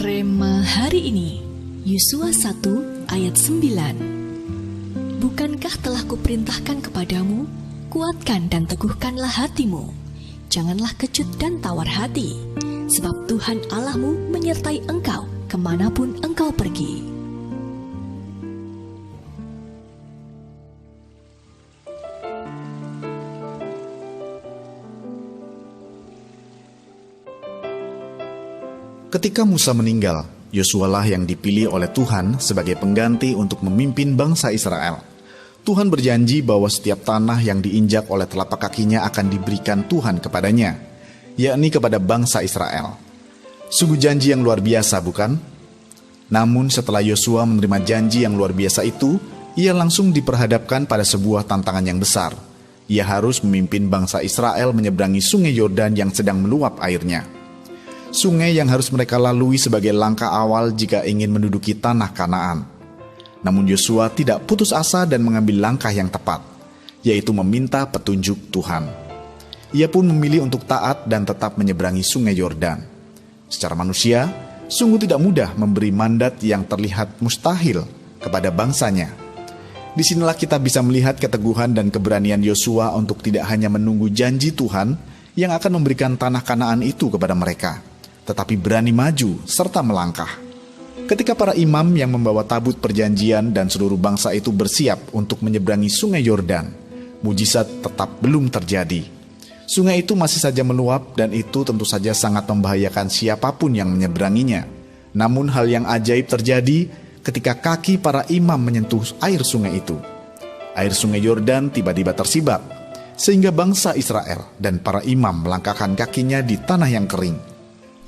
Rema hari ini, Yosua 1 ayat 9. Bukankah telah kuperintahkan kepadamu, kuatkan dan teguhkanlah hatimu. Janganlah kecut dan tawar hati, sebab Tuhan Allahmu menyertai engkau kemanapun engkau pergi. Ketika Musa meninggal, Yosualah yang dipilih oleh Tuhan sebagai pengganti untuk memimpin bangsa Israel. Tuhan berjanji bahwa setiap tanah yang diinjak oleh telapak kakinya akan diberikan Tuhan kepadanya, yakni kepada bangsa Israel. Sungguh janji yang luar biasa, bukan? Namun setelah Yosua menerima janji yang luar biasa itu, ia langsung diperhadapkan pada sebuah tantangan yang besar. Ia harus memimpin bangsa Israel menyeberangi sungai Yordan yang sedang meluap airnya. Sungai yang harus mereka lalui sebagai langkah awal jika ingin menduduki tanah Kanaan. Namun Yosua tidak putus asa dan mengambil langkah yang tepat, yaitu meminta petunjuk Tuhan. Ia pun memilih untuk taat dan tetap menyeberangi sungai Yordan. Secara manusia, sungguh tidak mudah memberi mandat yang terlihat mustahil kepada bangsanya. Disinilah kita bisa melihat keteguhan dan keberanian Yosua untuk tidak hanya menunggu janji Tuhan yang akan memberikan tanah Kanaan itu kepada mereka, tetapi berani maju serta melangkah. Ketika para imam yang membawa tabut perjanjian dan seluruh bangsa itu bersiap untuk menyeberangi sungai Yordan, mujizat tetap belum terjadi. Sungai itu masih saja meluap dan itu tentu saja sangat membahayakan siapapun yang menyeberanginya. Namun hal yang ajaib terjadi ketika kaki para imam menyentuh air sungai itu. Air sungai Yordan tiba-tiba tersibak, sehingga bangsa Israel dan para imam melangkahkan kakinya di tanah yang kering.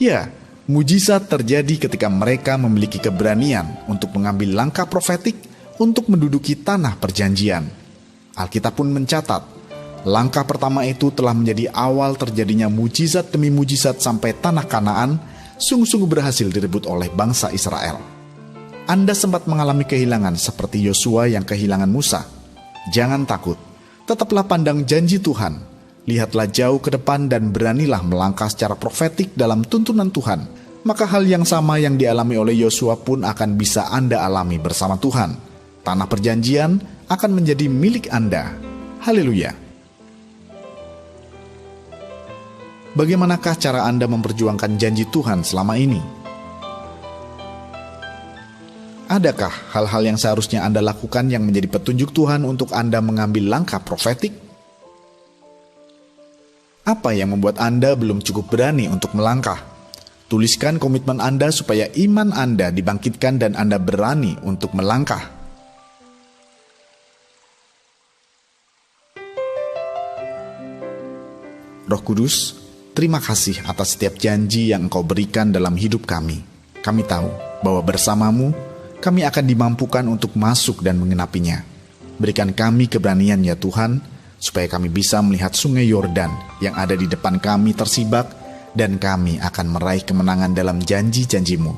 Ya, mujizat terjadi ketika mereka memiliki keberanian untuk mengambil langkah profetik untuk menduduki tanah perjanjian. Alkitab pun mencatat, langkah pertama itu telah menjadi awal terjadinya mujizat demi mujizat sampai tanah Kanaan sungguh-sungguh berhasil direbut oleh bangsa Israel. Anda sempat mengalami kehilangan seperti Yosua yang kehilangan Musa. Jangan takut, tetaplah pandang janji Tuhan. Lihatlah jauh ke depan dan beranilah melangkah secara profetik dalam tuntunan Tuhan. Maka hal yang sama yang dialami oleh Yosua pun akan bisa Anda alami bersama Tuhan. Tanah perjanjian akan menjadi milik Anda. Haleluya. Bagaimanakah cara Anda memperjuangkan janji Tuhan selama ini? Adakah hal-hal yang seharusnya Anda lakukan yang menjadi petunjuk Tuhan untuk Anda mengambil langkah profetik? Apa yang membuat Anda belum cukup berani untuk melangkah? Tuliskan komitmen Anda supaya iman Anda dibangkitkan dan Anda berani untuk melangkah. Roh Kudus, terima kasih atas setiap janji yang Engkau berikan dalam hidup kami. Kami tahu bahwa bersamamu, kami akan dimampukan untuk masuk dan mengenapinya. Berikan kami keberanian ya Tuhan, supaya kami bisa melihat sungai Yordan yang ada di depan kami tersibak, dan kami akan meraih kemenangan dalam janji-janji-Mu.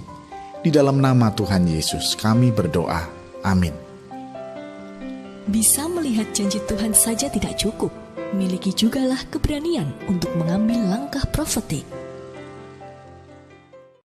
Di dalam nama Tuhan Yesus kami berdoa. Amin. Bisa melihat janji Tuhan saja tidak cukup, miliki jugalah keberanian untuk mengambil langkah profetik.